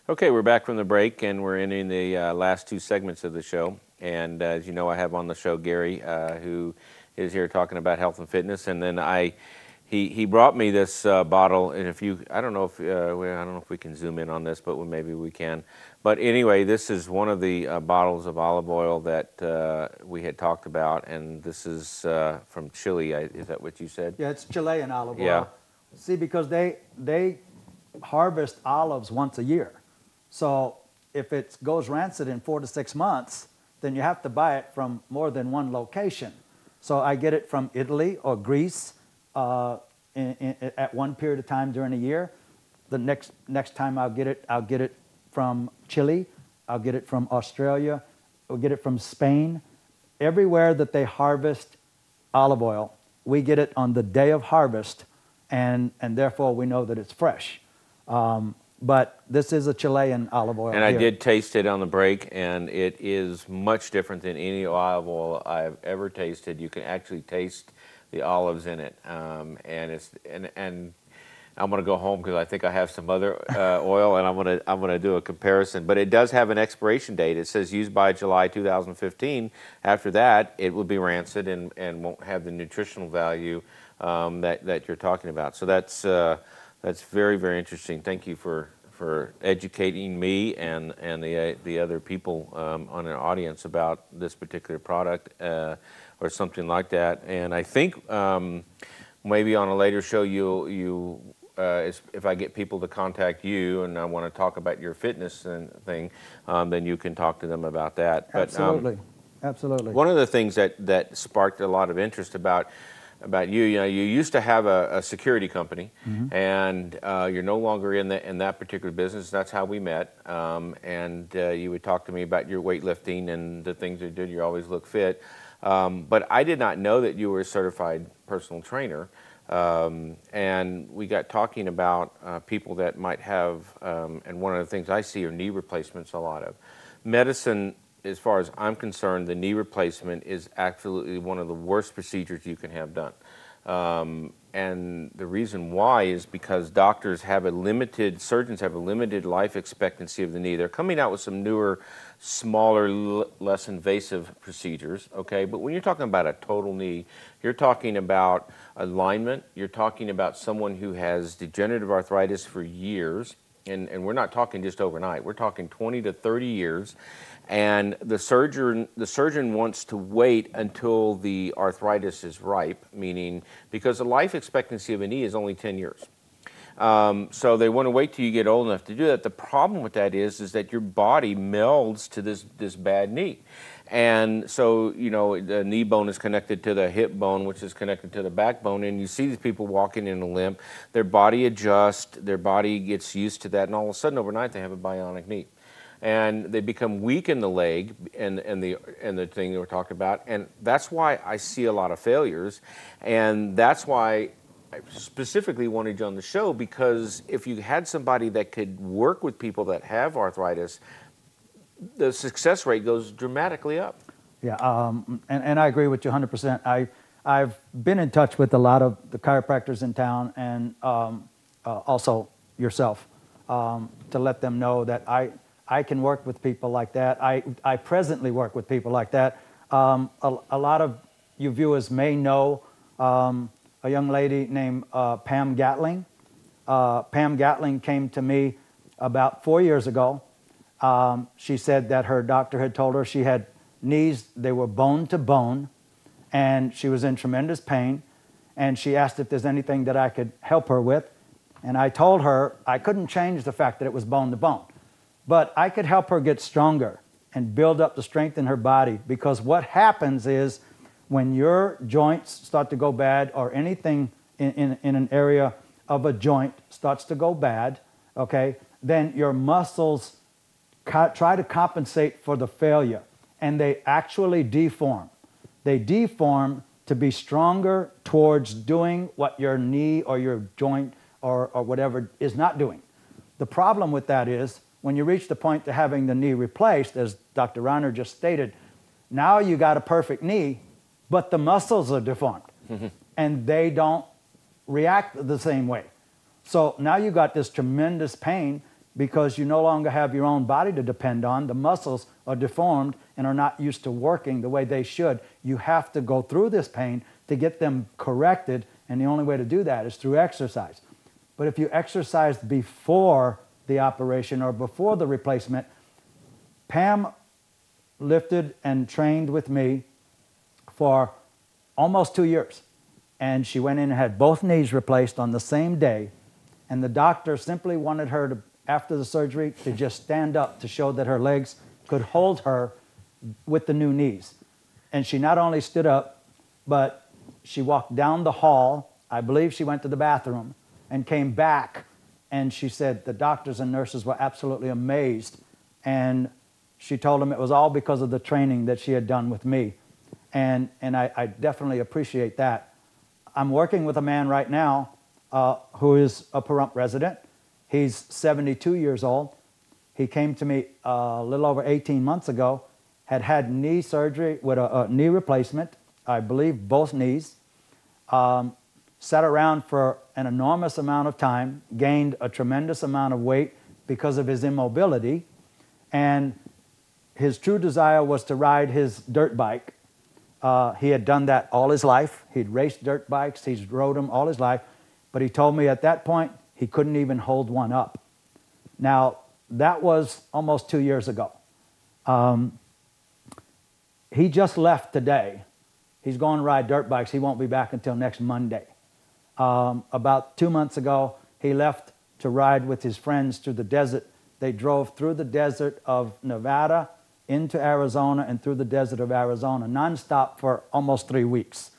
Okay, we're back from the break, and we're ending the last two segments of the show. And as you know, I have on the show Gary, who is here talking about health and fitness. And then he brought me this bottle. And if you, I don't know if I don't know if we can zoom in on this, but maybe we can. But anyway, this is one of the bottles of olive oil that we had talked about, and this is from Chile. Is that what you said? Yeah, it's Chilean olive oil. Yeah. See, because they harvest olives once a year. So if it goes rancid in 4 to 6 months, then you have to buy it from more than one location. So I get it from Italy or Greece at one period of time during the year. The next time I'll get it from Chile. I'll get it from Australia. I'll get it from Spain. Everywhere that they harvest olive oil, we get it on the day of harvest, and therefore we know that it's fresh. But this is a Chilean olive oil. And I did taste it on the break, and it is much different than any olive oil I've ever tasted. You can actually taste the olives in it, and I'm going to go home because I think I have some other oil, and I'm going to do a comparison. But it does have an expiration date. It says used by July 2015. After that, it will be rancid and won't have the nutritional value that you're talking about. So that's very, very interesting. Thank you for educating me and the other people on our audience about this particular product or something like that. And I think maybe on a later show if I get people to contact you and I want to talk about your fitness and thing, then you can talk to them about that. Absolutely, absolutely. One of the things that sparked a lot of interest about you, you used to have a security company, mm-hmm. and you're no longer in that particular business. That's how we met, and you would talk to me about your weightlifting and the things you did. You always look fit, but I did not know that you were a certified personal trainer, and we got talking about people that might have, and one of the things I see are knee replacements a lot of. Medicine, as far as I'm concerned, the knee replacement is absolutely one of the worst procedures you can have done. And the reason why is because surgeons have a limited life expectancy of the knee. They're coming out with some newer, smaller, less invasive procedures, okay? But when you're talking about a total knee, you're talking about alignment, you're talking about someone who has degenerative arthritis for years, and we're not talking just overnight, we're talking 20 to 30 years. And the surgeon wants to wait until the arthritis is ripe, meaning because the life expectancy of a knee is only 10 years. So they want to wait till you get old enough to do that. The problem with that is that your body melds to this bad knee. And so, the knee bone is connected to the hip bone, which is connected to the backbone, and you see these people walking in a limp, their body adjusts, their body gets used to that, and all of a sudden overnight they have a bionic knee. And they become weak in the leg and the thing that we're talking about, and that's why I see a lot of failures, and that's why I specifically wanted you on the show, because if you had somebody that could work with people that have arthritis, the success rate goes dramatically up. Yeah, and I agree with you 100%. I've been in touch with a lot of the chiropractors in town, and also yourself, to let them know that I can work with people like that. I presently work with people like that. A lot of you viewers may know a young lady named Pam Gatling. Pam Gatling came to me about 4 years ago. She said that her doctor had told her she had knees, they were bone to bone, and she was in tremendous pain. And she asked if there's anything that I could help her with. And I told her I couldn't change the fact that it was bone to bone, but I could help her get stronger and build up the strength in her body, because what happens is when your joints start to go bad, or anything in an area of a joint starts to go bad, okay, then your muscles try to compensate for the failure, and they actually deform. They deform to be stronger towards doing what your knee or your joint or whatever is not doing. The problem with that is, when you reach the point to having the knee replaced, as Dr. Reiner just stated, now you got a perfect knee, but the muscles are deformed, and they don't react the same way. So now you got this tremendous pain, because you no longer have your own body to depend on. The muscles are deformed and are not used to working the way they should. You have to go through this pain to get them corrected, and the only way to do that is through exercise. But if you exercised before the operation or before the replacement, Pam lifted and trained with me for almost 2 years. And she went in and had both knees replaced on the same day. And the doctor simply wanted her to, after the surgery, to just stand up to show that her legs could hold her with the new knees. And she not only stood up, but she walked down the hall. I believe she went to the bathroom and came back. And she said the doctors and nurses were absolutely amazed. And she told them it was all because of the training that she had done with me. And I definitely appreciate that. I'm working with a man right now who is a Pahrump resident. He's 72 years old. He came to me a little over 18 months ago, had knee surgery with a knee replacement, I believe both knees, sat around for an enormous amount of time, gained a tremendous amount of weight because of his immobility, and his true desire was to ride his dirt bike. He had done that all his life. He'd raced dirt bikes, he's rode them all his life, but he told me at that point he couldn't even hold one up. Now, that was almost 2 years ago. He just left today. He's going to ride dirt bikes. He won't be back until next Monday. About 2 months ago, he left to ride with his friends through the desert. They drove through the desert of Nevada into Arizona and through the desert of Arizona, nonstop for almost 3 weeks.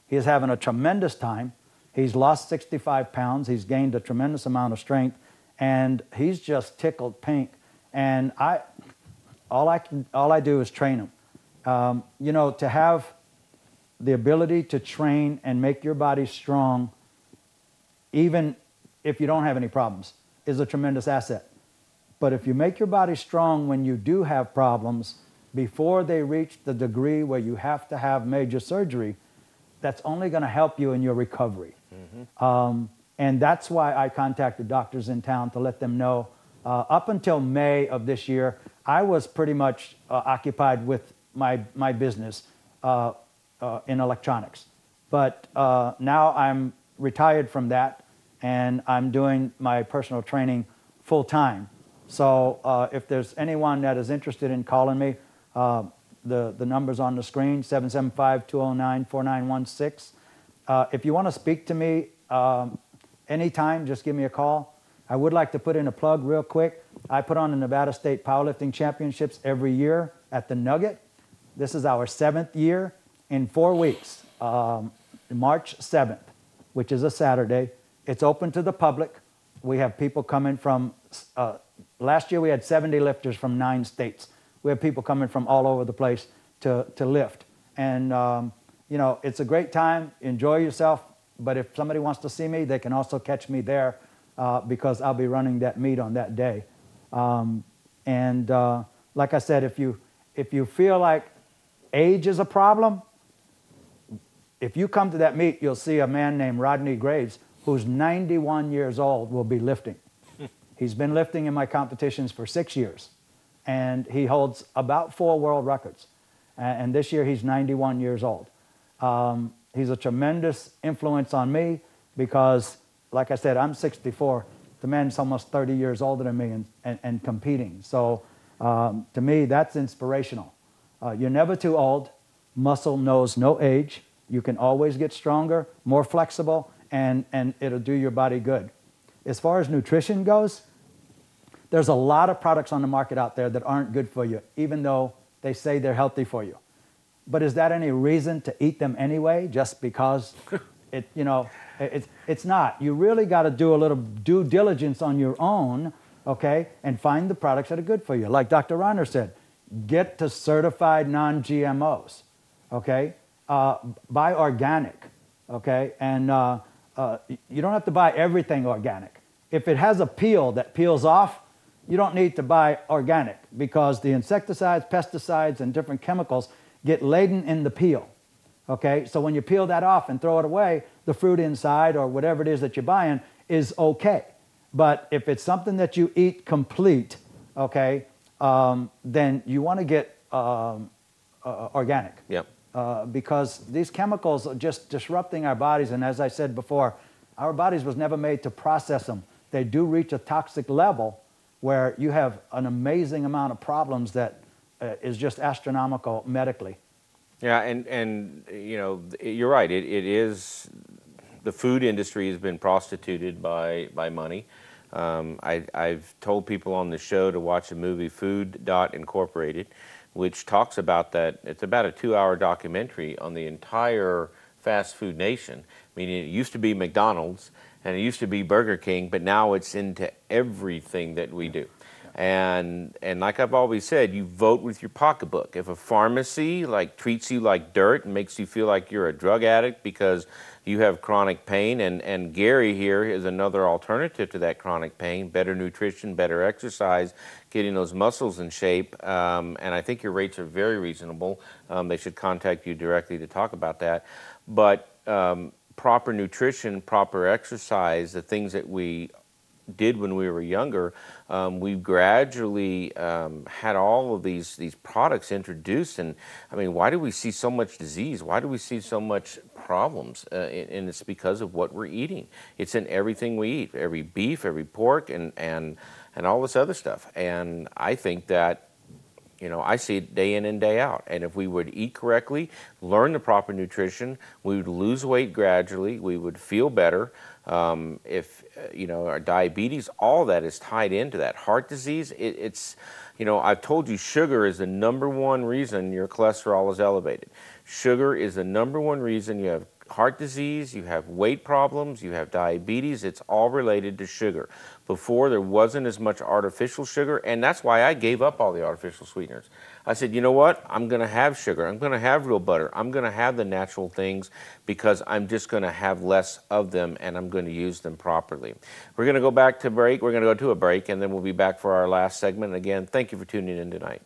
He's having a tremendous time. He's lost 65 pounds. He's gained a tremendous amount of strength, and he's just tickled pink. And all I do is train him. You know, to have the ability to train and make your body strong, even if you don't have any problems, is a tremendous asset. But if you make your body strong when you do have problems, before they reach the degree where you have to have major surgery, that's only going to help you in your recovery. Mm-hmm. And that's why I contacted doctors in town to let them know. Up until May of this year, I was pretty much occupied with my business in electronics. But now I'm retired from that, and I'm doing my personal training full time. So if there's anyone that is interested in calling me, the number's on the screen, 775-209-4916. If you want to speak to me anytime, just give me a call. I would like to put in a plug real quick. I put on the Nevada State Powerlifting Championships every year at the Nugget. This is our 7th year in 4 weeks, March 7th, which is a Saturday. It's open to the public. We have people coming from, last year we had 70 lifters from 9 states. We have people coming from all over the place to lift. And, you know, it's a great time. Enjoy yourself. But if somebody wants to see me, they can also catch me there because I'll be running that meet on that day. Like I said, if you feel like age is a problem, if you come to that meet, you'll see a man named Rodney Graves, who's 91 years old, will be lifting. He's been lifting in my competitions for 6 years, and he holds about 4 world records. And this year, he's 91 years old. He's a tremendous influence on me because, like I said, I'm 64. The man's almost 30 years older than me and competing. So to me, that's inspirational. You're never too old. Muscle knows no age. You can always get stronger, more flexible, and it'll do your body good. As far as nutrition goes, there's a lot of products on the market out there that aren't good for you, even though they say they're healthy for you. But is that any reason to eat them anyway, just because it's not. You really got to do a little due diligence on your own, okay, and find the products that are good for you. Like Dr. Reiner said, get to certified non-GMOs, okay? Buy organic, okay? And you don't have to buy everything organic. If it has a peel that peels off, you don't need to buy organic because the insecticides, pesticides, and different chemicals get laden in the peel, okay? So when you peel that off and throw it away, the fruit inside or whatever it is that you're buying is okay. But if it's something that you eat complete, okay, then you want to get organic. Yep. Because these chemicals are just disrupting our bodies. And as I said before, our bodies was never made to process them. They do reach a toxic level where you have an amazing amount of problems that is just astronomical medically. Yeah, and you know, you're right. It is, the food industry has been prostituted by money. I've told people on the show to watch a movie, Food Incorporated, which talks about that. It's about a 2-hour documentary on the entire fast food nation. Meaning it used to be McDonald's and it used to be Burger King, but now it's into everything that we do. And like I've always said, you vote with your pocketbook. If a pharmacy like treats you like dirt and makes you feel like you're a drug addict because you have chronic pain, and Gary here is another alternative to that chronic pain, better nutrition, better exercise, getting those muscles in shape, and I think your rates are very reasonable. They should contact you directly to talk about that. But proper nutrition, proper exercise, the things that we did when we were younger, we've gradually had all of these products introduced, and I mean, why do we see so much disease? Why do we see so much problems? And it's because of what we're eating. It's in everything we eat, every beef, every pork, and all this other stuff. And I think that, you know, I see it day in and day out. And if we would eat correctly, learn the proper nutrition, we would lose weight gradually, we would feel better. If, you know, our diabetes, all that is tied into that. Heart disease, it's, you know, I've told you sugar is the #1 reason your cholesterol is elevated. Sugar is the #1 reason you have heart disease, you have weight problems, you have diabetes. It's all related to sugar. Before, there wasn't as much artificial sugar, and that's why I gave up all the artificial sweeteners. I said, you know what? I'm going to have sugar. I'm going to have real butter. I'm going to have the natural things because I'm just going to have less of them, and I'm going to use them properly. We're going to go back to break. We're going to go to a break, and then we'll be back for our last segment. Again, thank you for tuning in tonight.